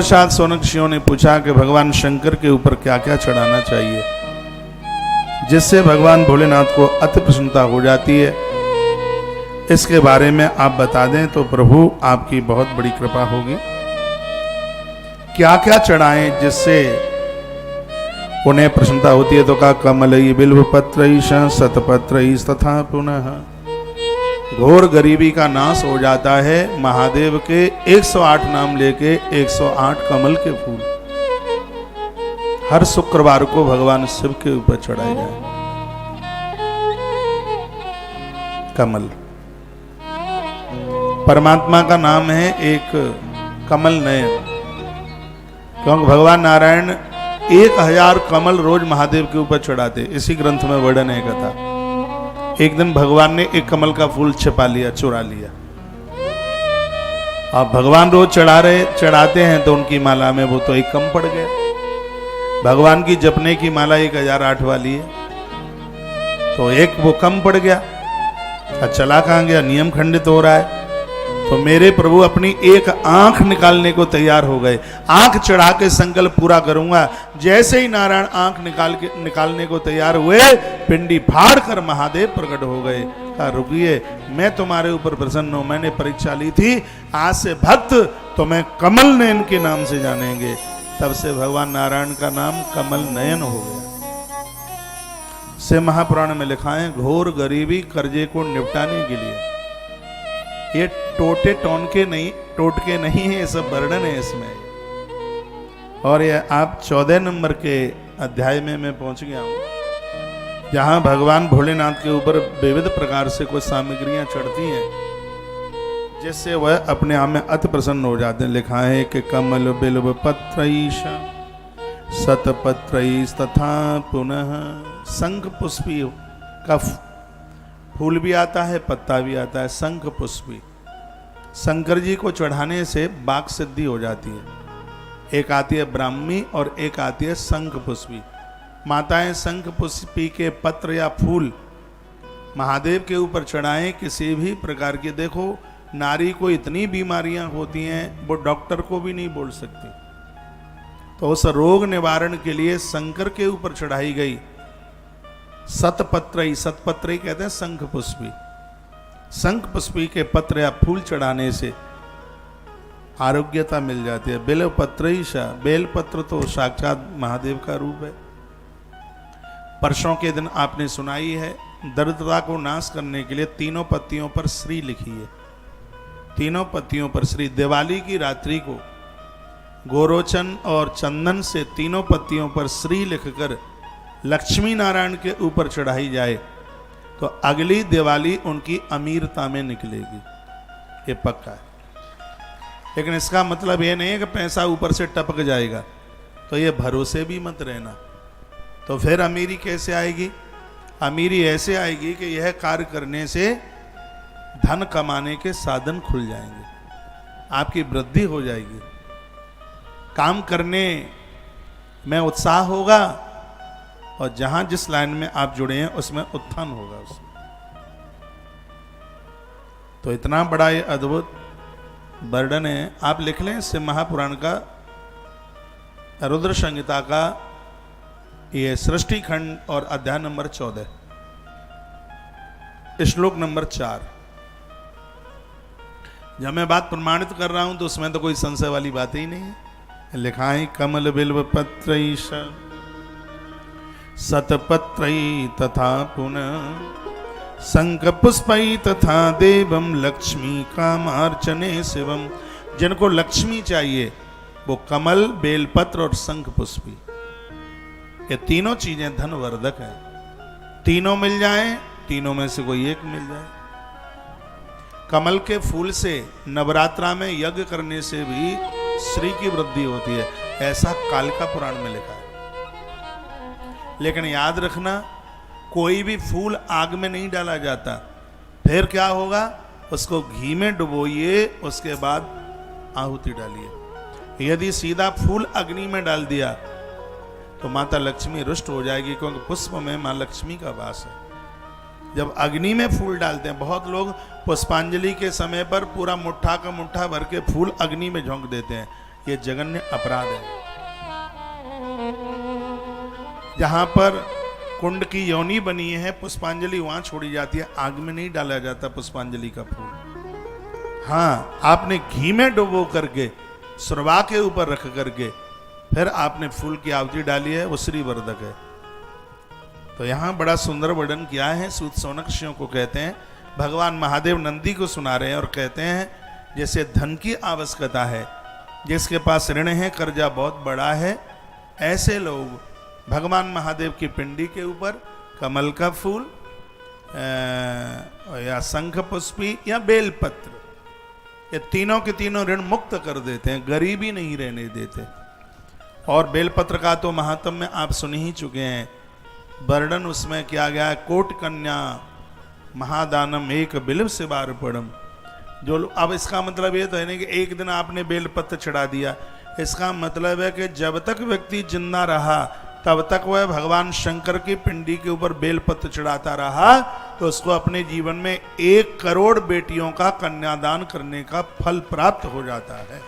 साथ सोनक ऋषियों ने पूछा कि भगवान शंकर के ऊपर क्या क्या चढ़ाना चाहिए जिससे भगवान भोलेनाथ को अति प्रसन्नता हो जाती है। इसके बारे में आप बता दें तो प्रभु आपकी बहुत बड़ी कृपा होगी। क्या क्या चढ़ाएं जिससे उन्हें प्रसन्नता होती है। तो कहा कमलई बिल्व पत्रईश सतपत्रईश तथा पुनः घोर गरीबी का नाश हो जाता है महादेव के 108 नाम लेके 108 कमल के फूल हर शुक्रवार को भगवान शिव के ऊपर चढ़ाए जाए। कमल परमात्मा का नाम है एक कमल नयन, क्योंकि भगवान नारायण 1000 कमल रोज महादेव के ऊपर चढ़ाते। इसी ग्रंथ में वर्णन है कथा। एक दिन भगवान ने एक कमल का फूल छिपा लिया, चुरा लिया। अब भगवान रोज चढ़ाते हैं तो उनकी माला में वो तो एक कम पड़ गया। भगवान की जपने की माला 1008 वाली है, तो एक वो कम पड़ गया। चला कहां गया, नियम खंडित हो रहा है। तो मेरे प्रभु अपनी एक आंख निकालने को तैयार हो गए। आंख चढ़ा के संकल्प पूरा करूंगा। जैसे ही नारायण आंख निकालने को तैयार हुए, पिंडी फाड़ कर महादेव प्रकट हो गए। कहा रुकिए, मैं तुम्हारे ऊपर प्रसन्न हूं। मैंने परीक्षा ली थी, आज से भक्त तुम्हें कमल नयन के नाम से जानेंगे। तब से भगवान नारायण का नाम कमल नयन हो गया। से महापुराण में लिखा है, घोर गरीबी कर्जे को निपटाने के लिए। ये टोटके नहीं है, ये सब वर्णन है इसमें। और ये आप 14 नंबर के अध्याय में मैं पहुंच गया हूं, जहां भगवान भोलेनाथ के ऊपर विविध प्रकार से कुछ सामग्रियां चढ़ती हैं जिससे वह अपने आप में अति प्रसन्न हो जाते हैं। लिखा है कि कमल बिल्व पत्रईश सतपत्रईश तथा पुनः शंख पुष्पी का फूल भी आता है, पत्ता भी आता है। शंख पुष्पी शंकर जी को चढ़ाने से वाक सिद्धि हो जाती है। एक आती है ब्राह्मी और एक आती है शंख पुष्पी। माताएं शंख पुष्पी के पत्र या फूल महादेव के ऊपर चढ़ाएं किसी भी प्रकार की। देखो, नारी को इतनी बीमारियां होती हैं वो डॉक्टर को भी नहीं बोल सकती, तो उस रोग निवारण के लिए शंकर के ऊपर चढ़ाई गई सतपत्रई कहते हैं शंख पुष्पी। शंख पुष्पी के पत्र या फूल चढ़ाने से आरोग्यता मिल जाती है। बेल पत्रईशा, बेल पत्र तो साक्षात महादेव का रूप है। परसों के दिन आपने सुनाई है, दरिद्रता को नाश करने के लिए तीनों पत्तियों पर श्री लिखी है। तीनों पत्तियों पर श्री। दिवाली की रात्रि को गोरोचन और चंदन से तीनों पत्तियों पर श्री लिखकर लक्ष्मी नारायण के ऊपर चढ़ाई जाए तो अगली दिवाली उनकी अमीरता में निकलेगी। ये पक्का है। लेकिन इसका मतलब ये नहीं है कि पैसा ऊपर से टपक जाएगा, तो ये भरोसे भी मत रहना। तो फिर अमीरी कैसे आएगी? अमीरी ऐसे आएगी कि यह कार्य करने से धन कमाने के साधन खुल जाएंगे, आपकी वृद्धि हो जाएगी, काम करने में उत्साह होगा और जहां जिस लाइन में आप जुड़े हैं उसमें उत्थान होगा उसमें। तो इतना बड़ा ये अद्भुत वर्णन है। आप लिख लें इससे महापुराण का रुद्र संहिता का ये सृष्टि खंड और अध्याय नंबर 14 श्लोक नंबर 4। जब मैं बात प्रमाणित कर रहा हूं तो उसमें तो कोई संशय वाली बात ही नहीं है। लिखा है कमल बिल्व पत्रईश सतपत्रई तथा पुनः शंख पुष्पई तथा देवम लक्ष्मी कामार्चने शिवम। जिनको लक्ष्मी चाहिए वो कमल, बेलपत्र और शंख पुष्पी, ये तीनों चीजें धनवर्धक हैं। तीनों मिल जाएं, तीनों में से कोई एक मिल जाए। कमल के फूल से नवरात्रा में यज्ञ करने से भी श्री की वृद्धि होती है, ऐसा कालिका पुराण में लिखा है। लेकिन याद रखना, कोई भी फूल आग में नहीं डाला जाता। फिर क्या होगा? उसको घी में डुबोइए, उसके बाद आहुति डालिए। यदि सीधा फूल अग्नि में डाल दिया तो माता लक्ष्मी रुष्ट हो जाएगी, क्योंकि पुष्प में मां लक्ष्मी का वास है। जब अग्नि में फूल डालते हैं, बहुत लोग पुष्पांजलि के समय पर पूरा मुट्ठा का मुट्ठा भर के फूल अग्नि में झोंक देते हैं। ये जघन्य अपराध है। जहां पर कुंड की योनि बनी है, पुष्पांजलि वहां छोड़ी जाती है, आग में नहीं डाला जाता पुष्पांजलि का फूल। हाँ, आपने घी में डुबो करके सुरवा के ऊपर रख करके फिर आपने फूल की आहुति डाली है, वो श्री वर्धक है। तो यहां बड़ा सुंदर वर्णन किया है। सूत सौनक ऋषियों को कहते हैं, भगवान महादेव नंदी को सुना रहे हैं और कहते हैं जैसे धन की आवश्यकता है, जिसके पास ऋण है, कर्जा बहुत बड़ा है, ऐसे लोग भगवान महादेव की पिंडी के ऊपर कमल का फूल या शंख पुष्पी या बेलपत्र, ये तीनों के तीनों ऋण मुक्त कर देते हैं, गरीबी नहीं रहने देते। और बेलपत्र का तो महात्म्य आप सुन ही चुके हैं, वर्णन उसमें किया गया है, कोट कन्या महादानम एक बिल्व से बार पड़म। जो अब इसका मतलब ये तो है नहीं कि एक दिन आपने बेलपत्र चढ़ा दिया, इसका मतलब है कि जब तक व्यक्ति जिंदा रहा तब तक वह भगवान शंकर की पिंडी के ऊपर बेलपत्र चढ़ाता रहा, तो उसको अपने जीवन में 1 करोड़ बेटियों का कन्यादान करने का फल प्राप्त हो जाता है।